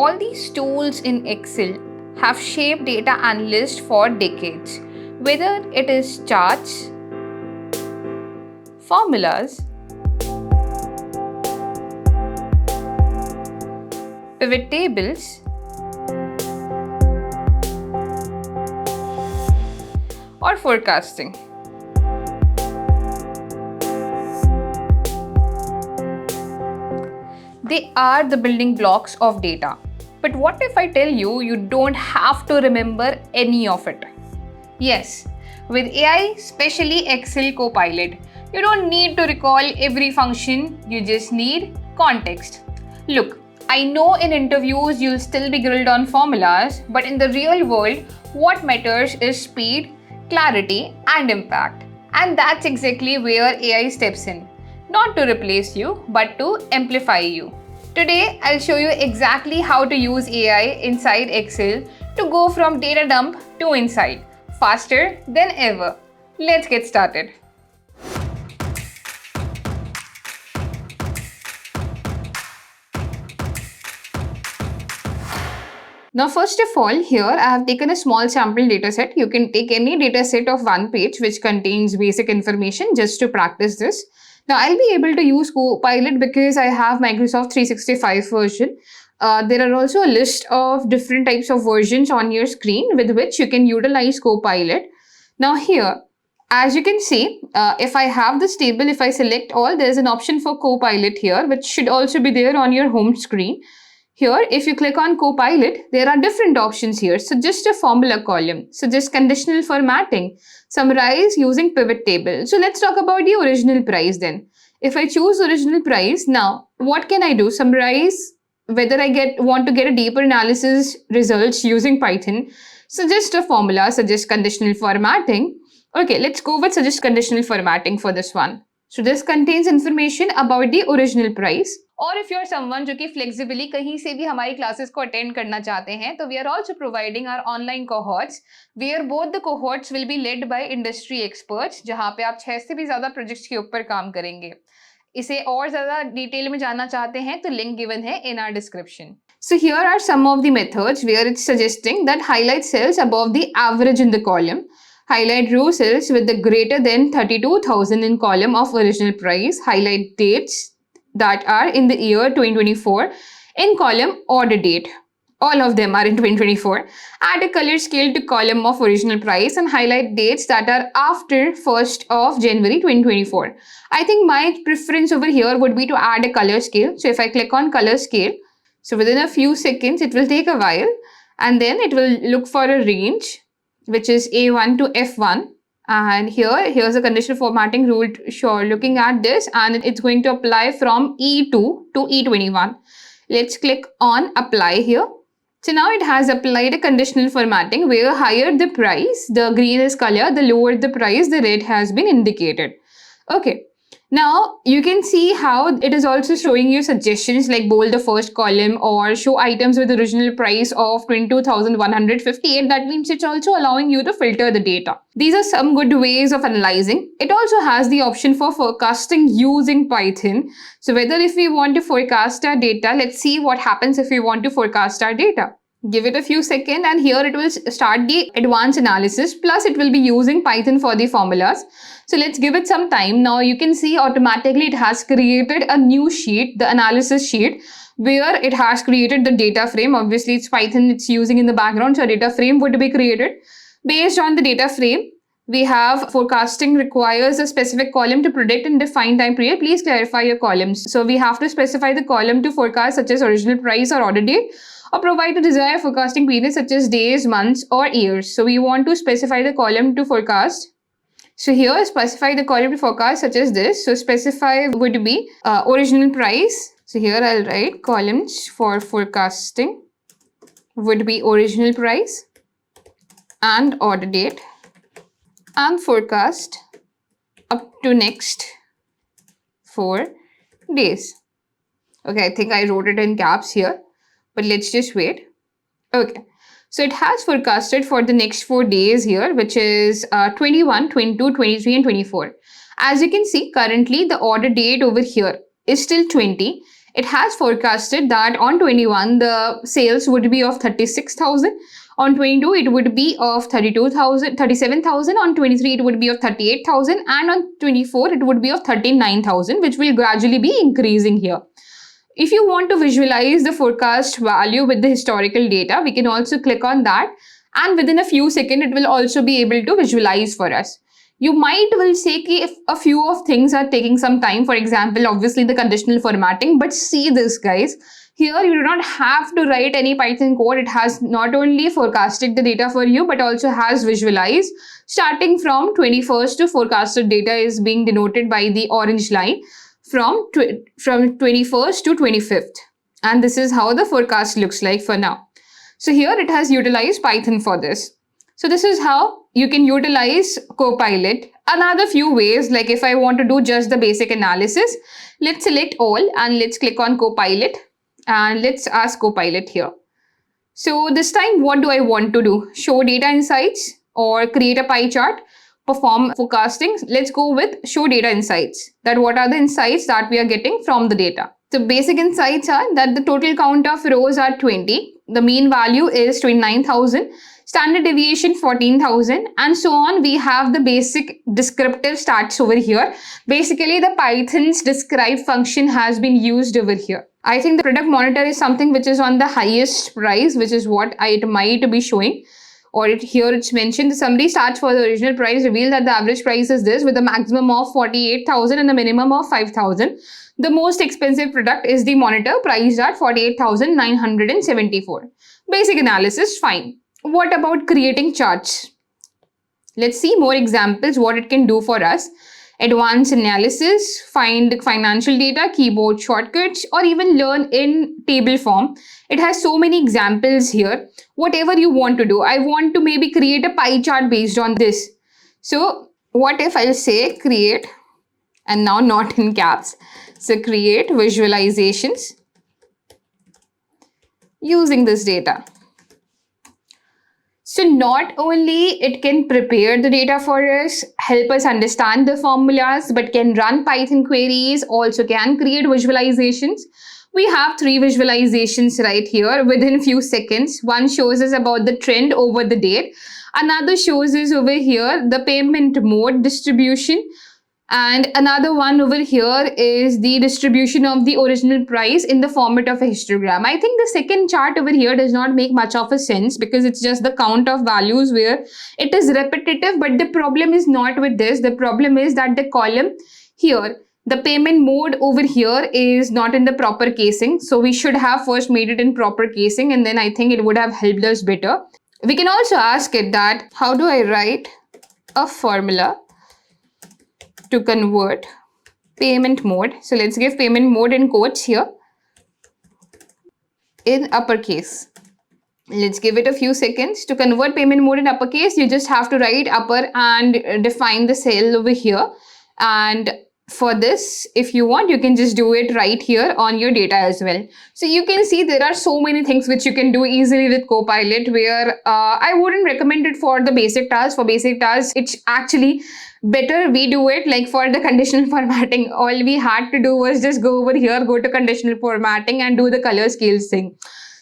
All these tools in Excel have shaped data analysts for decades. Whether it is charts, formulas, pivot tables, or forecasting. They are the building blocks of data. But what if I tell you you don't have to remember any of it? Yes, with AI, especially Excel Copilot, you don't need to recall every function, you just need context. Look, I know in interviews you'll still be grilled on formulas, but in the real world, what matters is speed, clarity, and impact. And that's exactly where AI steps in. Not to replace you, but to amplify you. Today, I'll show you exactly how to use AI inside Excel to go from data dump to insight, faster than ever. Let's get started. Now, first of all, here I have taken a small sample dataset. You can take any dataset of one page which contains basic information just to practice this. Now, I'll be able to use Copilot because I have Microsoft 365 version. There are also a list of different types of versions on your screen with which you can utilize Copilot. Now here, as you can see, if I have this table, if I select all, there's an option for Copilot here, which should also be there on your home screen. Here, if you click on Copilot, there are different options here. Suggest a formula column, suggest conditional formatting, summarize using pivot table. So let's talk about the original price then. If I choose original price, now what can I do? Summarize whether I want to get a deeper analysis results using Python. Suggest a formula, suggest conditional formatting. Okay, let's go with suggest conditional formatting for this one. So this contains information about the original price. और if you are someone जो कि flexibly कहीं से भी हमारी classes को attend करना चाहते हैं, तो we are also providing our online cohorts where both the cohorts will be led by industry experts, जहाँ पे आप 6 से भी ज़्यादा projects के ऊपर काम करेंगे. इसे और ज़्यादा डिटेल में जानना चाहते हैं तो लिंक गिवन है in our description. So here are some of the methods where it's suggesting that highlight cells above the average in the column. Highlight row cells with the greater than 32,000 in column of original price. Highlight dates that are in the year 2024 in column order date. All of them are in 2024. Add a color scale to column of original price and highlight dates that are after 1st of January 2024. I think my preference over here would be to add a color scale. So if I click on color scale, so within a few seconds, it will take a while and then it will look for a range which is A1 to F1. And here's a conditional formatting rule. Sure, looking at this and it's going to apply from E2 to E21. Let's click on apply here. So now it has applied a conditional formatting where higher the price, the green is color, the lower the price, the red has been indicated. Okay. Now you can see how it is also showing you suggestions like bold the first column or show items with original price of 22,158. That means it's also allowing you to filter the data. These are some good ways of analyzing. It also has the option for forecasting using Python. So whether if we want to forecast our data, let's see what happens if we want to forecast our data. Give it a few seconds and here it will start the advanced analysis, plus it will be using Python for the formulas. So let's give it some time. Now you can see automatically it has created a new sheet, the analysis sheet, where it has created the data frame. Obviously it's Python it's using in the background, so a data frame would be created. Based on the data frame, we have forecasting requires a specific column to predict and define time period. Please clarify your columns. So we have to specify the column to forecast such as original price or order date, or provide a desired forecasting period such as days, months, or years. So we want to specify the column to forecast. So here specify the column to forecast such as this. So specify would be original price. So here I'll write columns for forecasting would be original price and order date and forecast up to next 4 days. Okay, I think I wrote it in caps here, but let's just wait. Okay, so it has forecasted for the next 4 days here, which is 21, 22, 23 and 24. As you can see, currently the order date over here is still 20. It has forecasted that on 21, the sales would be of 36,000. On 22, it would be of 32,000, 37,000. On 23, it would be of 38,000. And on 24, it would be of 39,000, which will gradually be increasing here. If you want to visualize the forecast value with the historical data, we can also click on that. And within a few seconds, it will also be able to visualize for us. You might will say if a few of things are taking some time, for example, obviously the conditional formatting, but see this, guys. Here, you do not have to write any Python code. It has not only forecasted the data for you, but also has visualized. Starting from 21st to forecasted data is being denoted by the orange line from 21st to 25th. And this is how the forecast looks like for now. So here it has utilized Python for this. So this is how you can utilize Copilot. Another few ways, like if I want to do just the basic analysis, let's select all and let's click on Copilot and let's ask Copilot here. So this time, what do I want to do? Show data insights or create a pie chart, perform forecasting. Let's go with show data insights. That what are the insights that we are getting from the data? The basic insights are that the total count of rows are 20. The mean value is 29,000. Standard deviation 14,000 and so on. We have the basic descriptive stats over here. Basically, the Python's describe function has been used over here. I think the product monitor is something which is on the highest price, which is what it might be showing. Or here it's mentioned the summary stats for the original price reveal that the average price is this with a maximum of 48,000 and a minimum of 5,000. The most expensive product is the monitor priced at 48,974. Basic analysis, fine. What about creating charts? Let's see more examples what it can do for us. Advanced analysis, find financial data, keyboard shortcuts, or even learn in table form. It has so many examples here. Whatever you want to do. I want to maybe create a pie chart based on this. So what if I'll say create, and now not in caps. So create visualizations using this data. So not only it can prepare the data for us, help us understand the formulas, but can run Python queries, also can create visualizations. We have 3 visualizations right here within few seconds. One shows us about the trend over the date. Another shows us over here the payment mode distribution. And another one over here is the distribution of the original price in the format of a histogram. I think the second chart over here does not make much of a sense because it's just the count of values where it is repetitive. But the problem is not with this. The problem is that the column here, the payment mode over here is not in the proper casing. So we should have first made it in proper casing and then I think it would have helped us better. We can also ask it that how do I write a formula to convert payment mode. So let's give payment mode in quotes here in uppercase. Let's give it a few seconds. To convert payment mode in uppercase, you just have to write upper and define the cell over here. And for this, if you want, you can just do it right here on your data as well. So you can see there are so many things which you can do easily with Copilot where I wouldn't recommend it for the basic tasks. For basic tasks, it's actually better we do it like for the conditional formatting. All we had to do was just go over here, go to conditional formatting and do the color scales thing.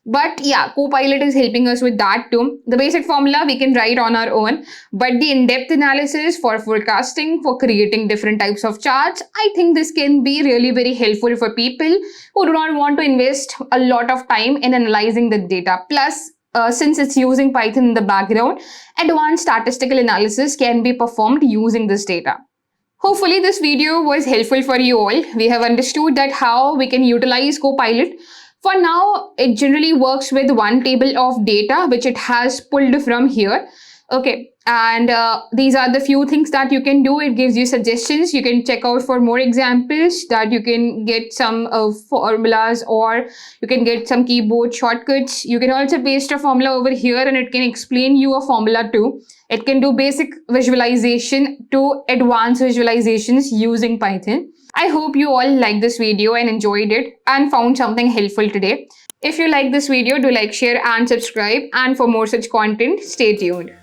But yeah, Copilot is helping us with that too. The basic formula we can write on our own, but the in-depth analysis for forecasting, for creating different types of charts, I think this can be really very helpful for people who do not want to invest a lot of time in analyzing the data. Plus, since it's using Python in the background, advanced statistical analysis can be performed using this data. Hopefully this video was helpful for you all. We have understood that how we can utilize Copilot. For now, it generally works with one table of data which it has pulled from here. Okay, and these are the few things that you can do. It gives you suggestions. You can check out for more examples that you can get some formulas or you can get some keyboard shortcuts. You can also paste a formula over here and it can explain you a formula too. It can do basic visualization to advanced visualizations using Python. I hope you all liked this video and enjoyed it and found something helpful today. If you like this video, do like, share and subscribe. And for more such content, stay tuned.